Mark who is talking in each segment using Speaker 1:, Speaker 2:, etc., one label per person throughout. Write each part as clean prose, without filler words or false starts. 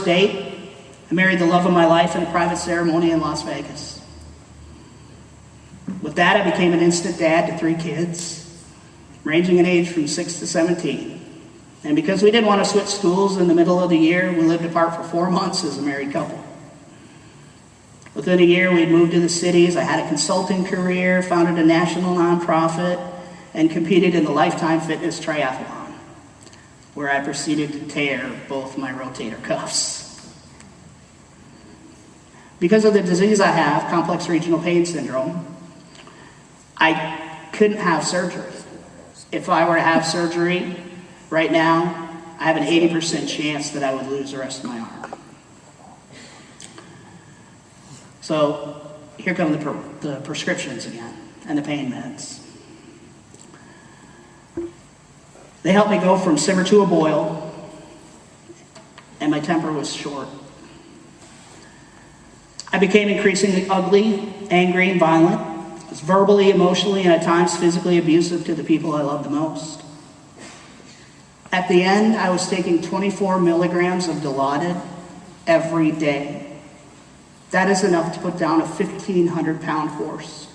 Speaker 1: first date, I married the love of my life in a private ceremony in Las Vegas. With that, I became an instant dad to 3 kids, ranging in age from 6 to 17. And because we didn't want to switch schools in the middle of the year, we lived apart for 4 months as a married couple. Within a year, we'd moved to the cities. I had a consulting career, founded a national nonprofit, and competed in the Lifetime Fitness Triathlon, where I proceeded to tear both my rotator cuffs. Because of the disease I have, complex regional pain syndrome, I couldn't have surgery. If I were to have surgery right now, I have an 80% chance that I would lose the rest of my arm. So here come the prescriptions again, and the pain meds. They helped me go from simmer to a boil, and my temper was short. I became increasingly ugly, angry, and violent. I was verbally, emotionally, and at times physically abusive to the people I loved the most. At the end, I was taking 24 milligrams of Dilaudid every day. That is enough to put down a 1,500-pound horse.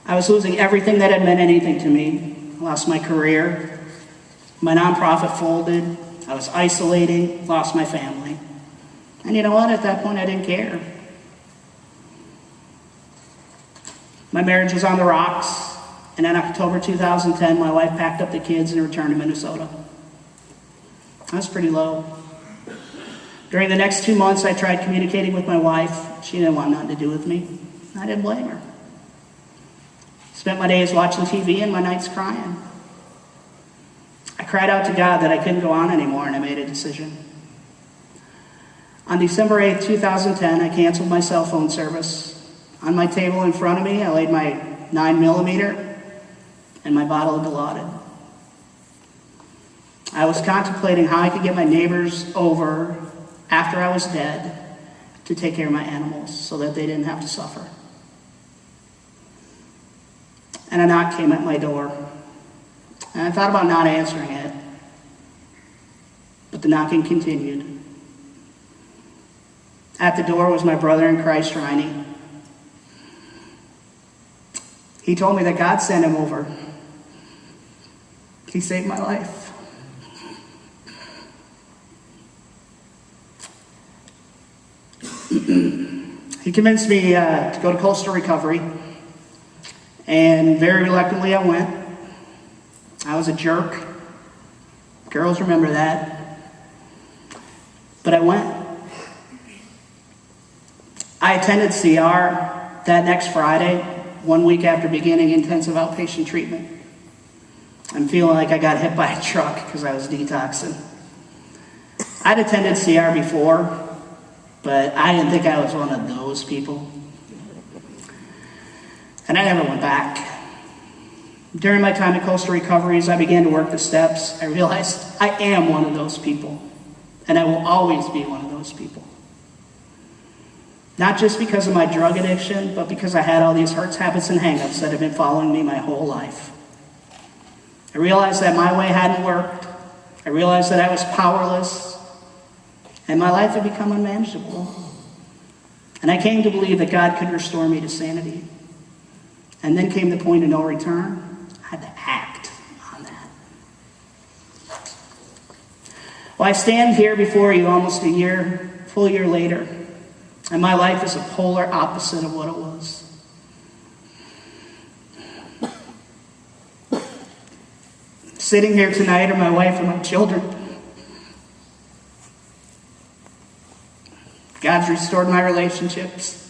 Speaker 1: I was losing everything that had meant anything to me. I lost my career. My nonprofit folded. I was isolating, lost my family. And you know what? At that point, I didn't care. My marriage was on the rocks. And in October 2010, my wife packed up the kids and returned to Minnesota. I was pretty low. During the next 2 months, I tried communicating with my wife. She didn't want nothing to do with me. I didn't blame her. Spent my days watching TV and my nights crying. I cried out to God that I couldn't go on anymore, and I made a decision. On December 8th, 2010, I canceled my cell phone service. On my table in front of me, I laid my 9mm and my bottle of Dilaudid. I was contemplating how I could get my neighbors over after I was dead to take care of my animals so that they didn't have to suffer. And a knock came at my door. And I thought about not answering it, but the knocking continued. At the door was my brother in Christ, Riney. He told me that God sent him over. He saved my life. He convinced me to go to coastal recovery, and very reluctantly I went. I was a jerk. Girls remember that. But I went. I attended CR that next Friday, 1 week after beginning intensive outpatient treatment. I'm feeling like I got hit by a truck because I was detoxing. I'd attended CR before, but I didn't think I was one of those people. And I never went back. During my time at coastal recoveries, I began to work the steps. I realized I am one of those people, and I will always be one of those people. Not just because of my drug addiction, but because I had all these hurts, habits, and hang-ups that have been following me my whole life. I realized that my way hadn't worked. I realized that I was powerless, and my life had become unmanageable. And I came to believe that God could restore me to sanity. And then came the point of no return. I had to act on that. Well, I stand here before you almost full year later, and my life is a polar opposite of what it was. Sitting here tonight are my wife and my children. God's restored my relationships,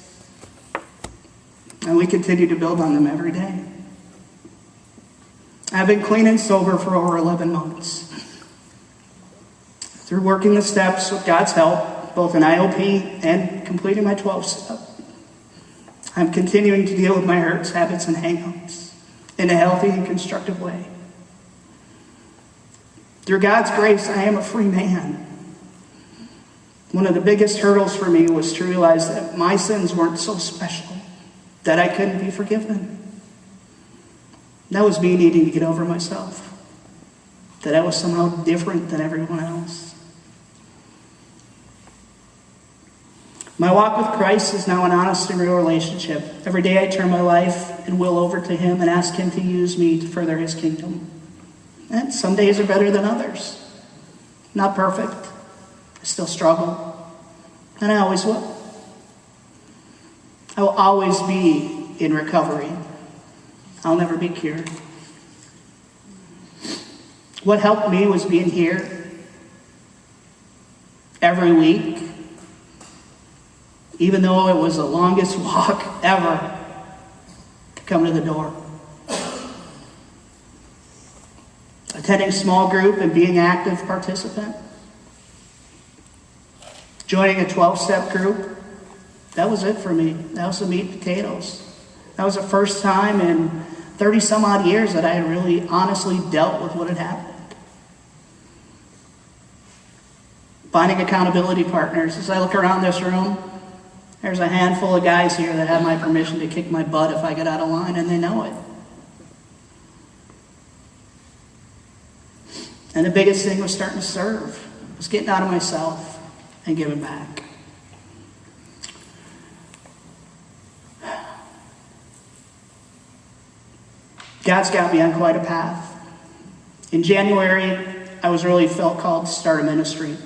Speaker 1: and we continue to build on them every day. I've been clean and sober for over 11 months. Through working the steps with God's help, both in IOP and completing my 12-step, I'm continuing to deal with my hurts, habits, and hang-ups in a healthy and constructive way. Through God's grace, I am a free man. One of the biggest hurdles for me was to realize that my sins weren't so special that I couldn't be forgiven. That was me needing to get over myself. that I was somehow different than everyone else. My walk with Christ is now an honest and real relationship. Every day I turn my life and will over to him and ask him to use me to further his kingdom. And some days are better than others. Not perfect. I still struggle. And I always will. I will always be in recovery. I'll never be cured. What helped me was being here every week, even though it was the longest walk ever to come to the door. Attending small group and being active participant. Joining a 12-step group. That was it for me. That was the meat and potatoes. That was the first time in 30 some odd years that I had really honestly dealt with what had happened. Finding accountability partners. As I look around this room, there's a handful of guys here that have my permission to kick my butt if I get out of line, and they know it. And the biggest thing was starting to serve. It was getting out of myself and giving back. God's got me on quite a path. In January, I was really felt called to start a ministry.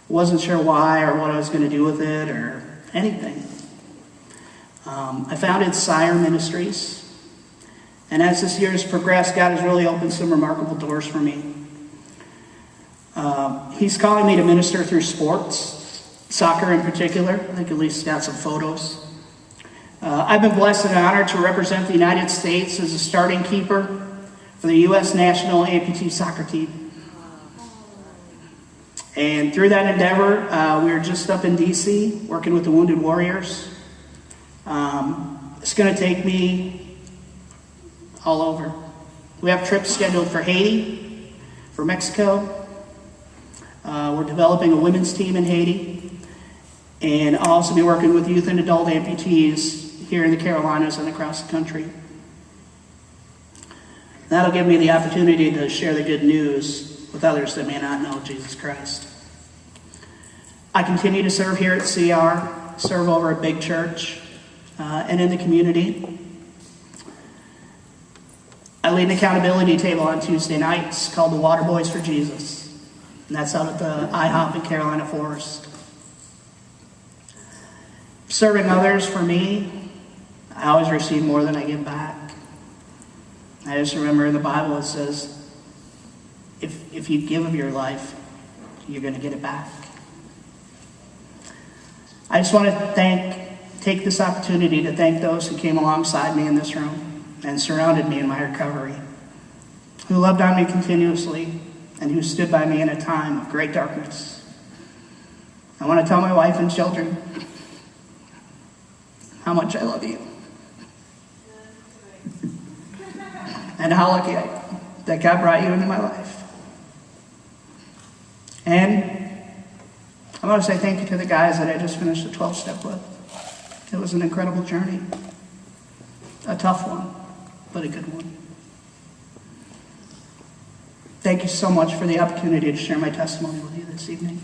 Speaker 1: Wasn't sure why or what I was going to do with it or anything. I founded Sire Ministries. And as this year has progressed, God has really opened some remarkable doors for me. He's calling me to minister through sports, soccer in particular. I think at least got some photos. I've been blessed and honored to represent the United States as a starting keeper for the U.S. national amputee soccer team. And through that endeavor, we were just up in D.C. working with the Wounded Warriors. It's going to take me all over. We have trips scheduled for Haiti, for Mexico. We're developing a women's team in Haiti. And I'll also be working with youth and adult amputees here in the Carolinas and across the country. That'll give me the opportunity to share the good news with others that may not know Jesus Christ. I continue to serve here at CR, serve over at Big Church, and in the community. I lead an accountability table on Tuesday nights called the Water Boys for Jesus. And that's out at the IHOP in Carolina Forest. Serving others, for me, I always receive more than I give back. I just remember in the Bible it says, if you give of your life, you're going to get it back. I just want to take this opportunity to thank those who came alongside me in this room and surrounded me in my recovery, who loved on me continuously and who stood by me in a time of great darkness. I want to tell my wife and children how much I love you. And how lucky I am that God brought you into my life. And I want to say thank you to the guys that I just finished the 12-step with. It was an incredible journey. A tough one, but a good one. Thank you so much for the opportunity to share my testimony with you this evening.